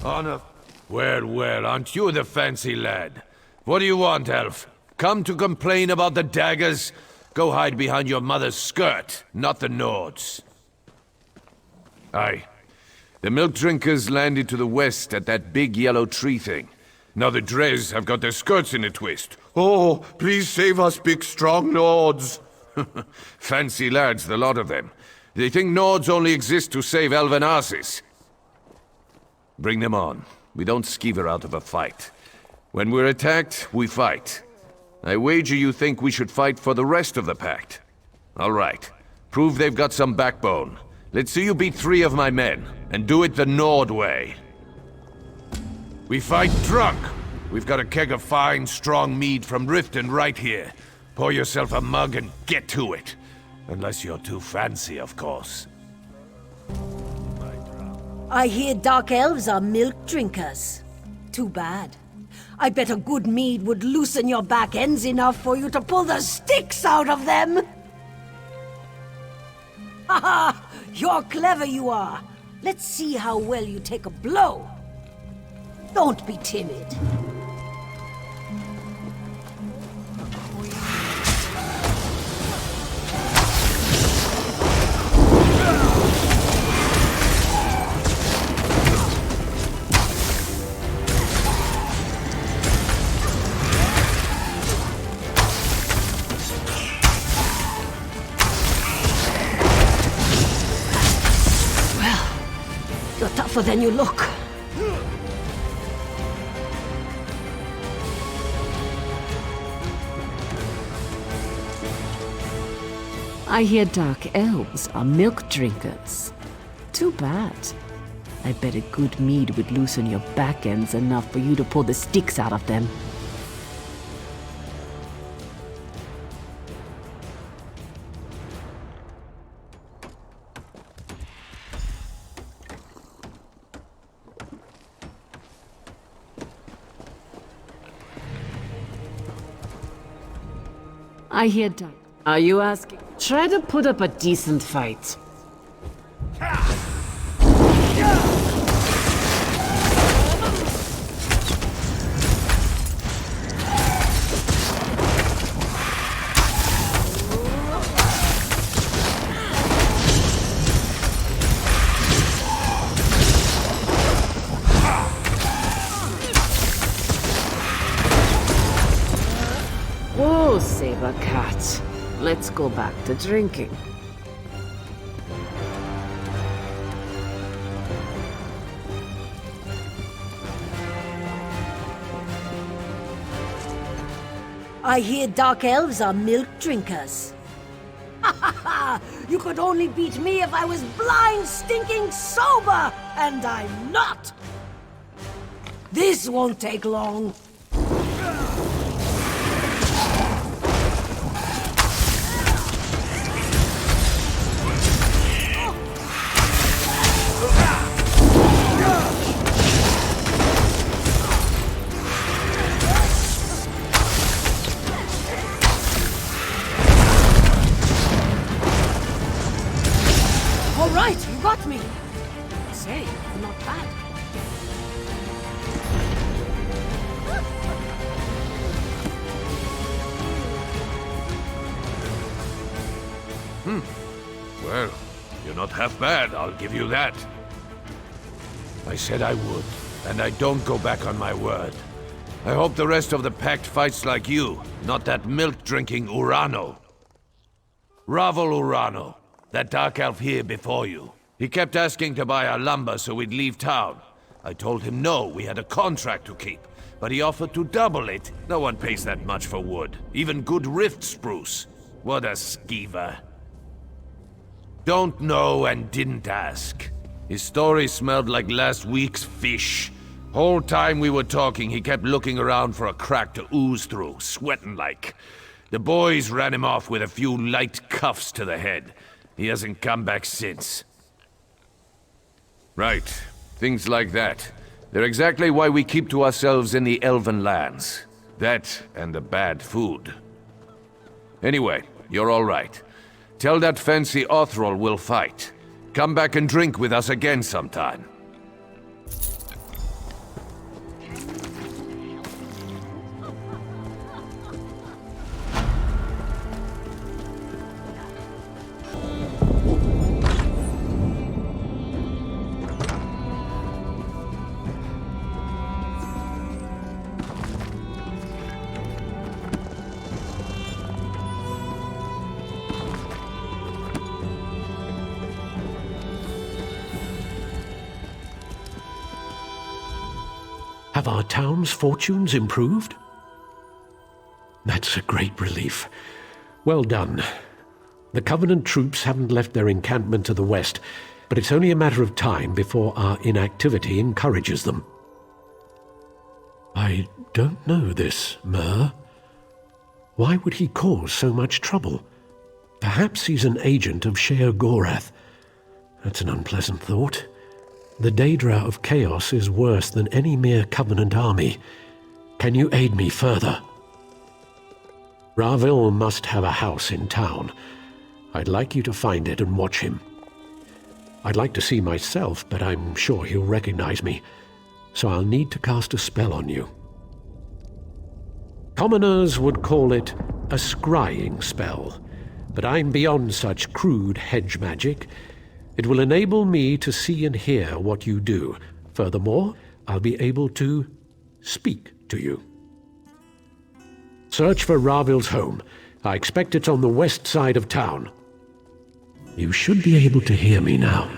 Honor. Well, well, aren't you the fancy lad? What do you want, elf? Come to complain about the daggers? Go hide behind your mother's skirt, not the Nords. Aye. The milk drinkers landed to the west at that big yellow tree thing. Now the Dres have got their skirts in a twist. Oh, please save us, big strong Nords. Fancy lads, the lot of them. They think Nords only exist to save elven asses. Bring them on. We don't skeever out of a fight. When we're attacked, we fight. I wager you think we should fight for the rest of the pact. All right. Prove they've got some backbone. Let's see you beat 3 of my men, and do it the Nord way. We fight drunk. We've got a keg of fine, strong mead from Riften right here. Pour yourself a mug and get to it. Unless you're too fancy, of course. I hear dark elves are milk drinkers. Too bad. I bet a good mead would loosen your back ends enough for you to pull the sticks out of them! Haha! You're clever, you are. Let's see how well you take a blow. Don't be timid. You're tougher than you look. I hear dark elves are milk drinkers. Too bad. I bet a good mead would loosen your back ends enough for you to pull the sticks out of them. I hear dark. Are you asking? Try to put up a decent fight. Whoa, Saber Cat. Let's go back to drinking. I hear dark elves are milk drinkers. Ha ha ha! You could only beat me if I was blind, stinking sober! And I'm not! This won't take long. All right, you got me. Say, you're not bad. Well, you're not half bad, I'll give you that. I said I would, and I don't go back on my word. I hope the rest of the pact fights like you, not that milk-drinking Urano. Ravel Urano, that dark elf here before you. He kept asking to buy our lumber so we'd leave town. I told him no, we had a contract to keep, but he offered to double it. No one pays that much for wood, even good rift spruce. What a skeever. Don't know and didn't ask. His story smelled like last week's fish. Whole time we were talking, he kept looking around for a crack to ooze through, sweating like. The boys ran him off with a few light cuffs to the head. He hasn't come back since. Right. Things like that. They're exactly why we keep to ourselves in the Elven lands. That and the bad food. Anyway, you're all right. Tell that fancy Othrol we'll fight. Come back and drink with us again sometime. Have our town's fortunes improved? That's a great relief. Well done. The Covenant troops haven't left their encampment to the west, but it's only a matter of time before our inactivity encourages them. I don't know this, Mer. Why would he cause so much trouble? Perhaps he's an agent of Sheer Gorath. That's an unpleasant thought. The Daedra of Chaos is worse than any mere Covenant army. Can you aid me further? Ravil must have a house in town. I'd like you to find it and watch him. I'd like to see myself, but I'm sure he'll recognize me, so I'll need to cast a spell on you. Commoners would call it a scrying spell, but I'm beyond such crude hedge magic. It will enable me to see and hear what you do. Furthermore, I'll be able to speak to you. Search for Ravil's home. I expect it's on the west side of town. You should be able to hear me now.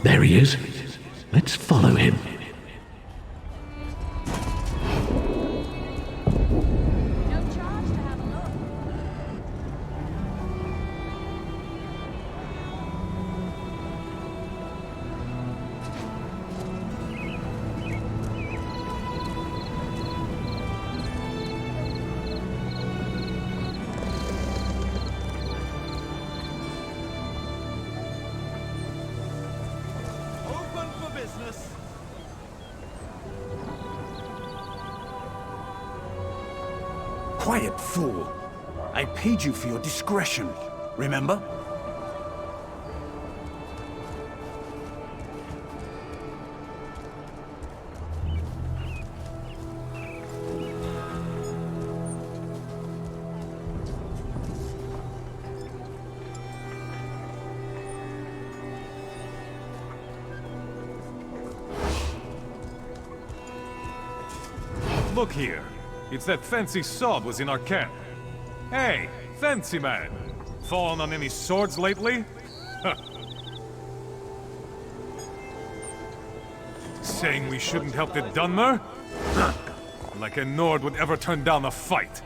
There he is. Let's follow him. Quiet, fool. I paid you for your discretion, remember? Look here. It's that fancy sword was in our camp. Hey, fancy man. Fallen on any swords lately? Saying we shouldn't help the Dunmer? Like a Nord would ever turn down a fight.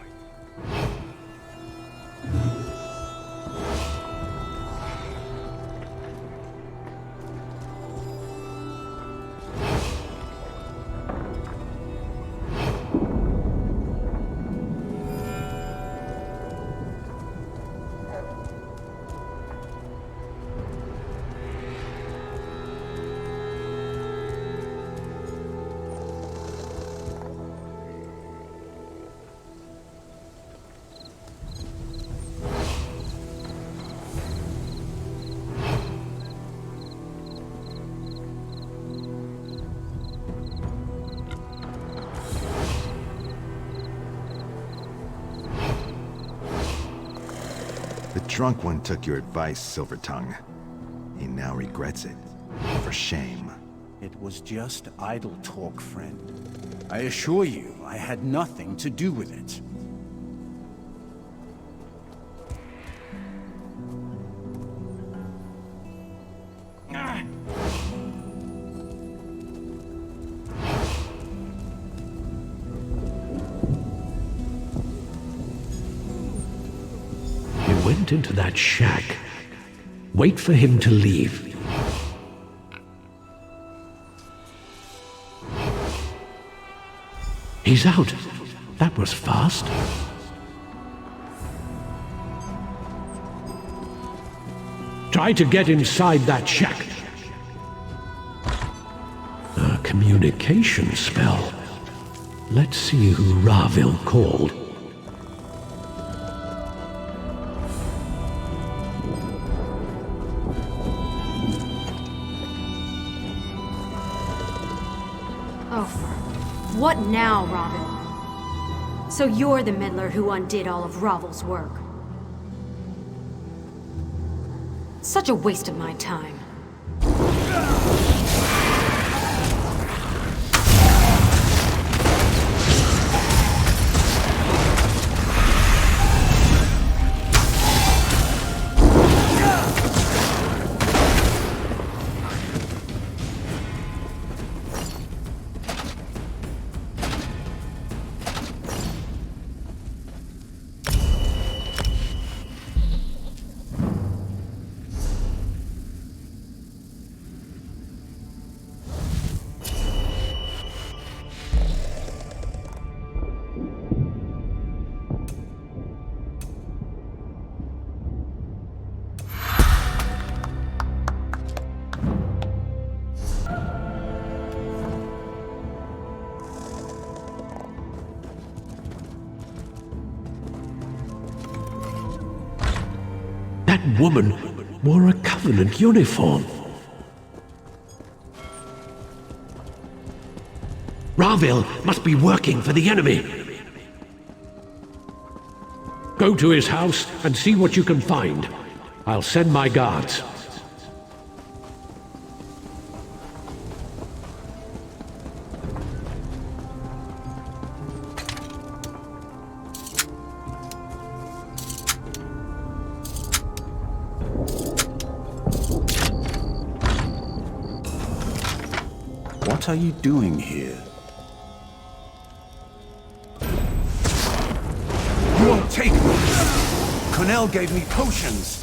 The drunk one took your advice, Silvertongue. He now regrets it. For shame. It was just idle talk, friend. I assure you, I had nothing to do with it. Went into that shack. Wait for him to leave. He's out. That was fast. Try to get inside that shack. A communication spell. Let's see who Ravil called. What now, Ravil? So you're the meddler who undid all of Ravil's work. Such a waste of my time. That woman wore a Covenant uniform. Ravil must be working for the enemy. Go to his house and see what you can find. I'll send my guards. What are you doing here? You won't take me! Cornell gave me potions!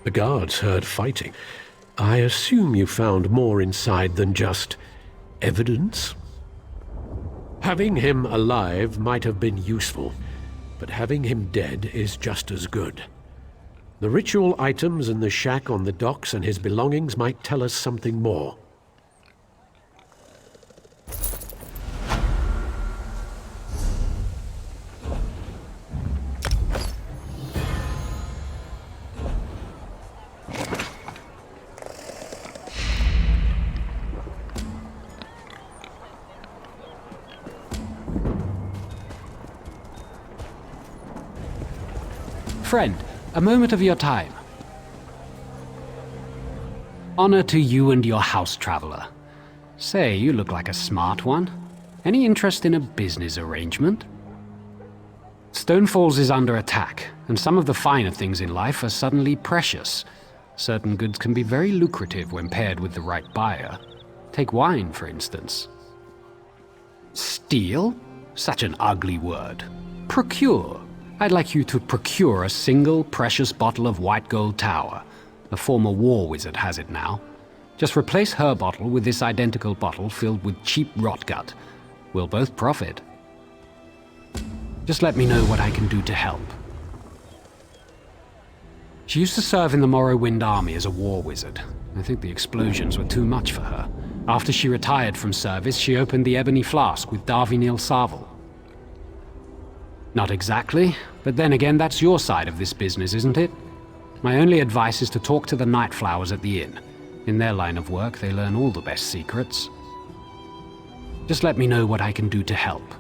The guards heard fighting. I assume you found more inside than just evidence? Having him alive might have been useful, but having him dead is just as good. The ritual items in the shack on the docks and his belongings might tell us something more. Friend, a moment of your time. Honor to you and your house traveler. Say, you look like a smart one. Any interest in a business arrangement? Stonefalls is under attack, and some of the finer things in life are suddenly precious. Certain goods can be very lucrative when paired with the right buyer. Take wine, for instance. Steal? Such an ugly word. Procure. I'd like you to procure a single precious bottle of white gold tower. A former war wizard has it now. Just replace her bottle with this identical bottle filled with cheap rotgut. We'll both profit. Just let me know what I can do to help. She used to serve in the Morrowind army as a war wizard. I think the explosions were too much for her. After she retired from service, she opened the Ebony Flask with Darvinil Sarvel. Not exactly, but then again, that's your side of this business, isn't it? My only advice is to talk to the Nightflowers at the inn. In their line of work, they learn all the best secrets. Just let me know what I can do to help.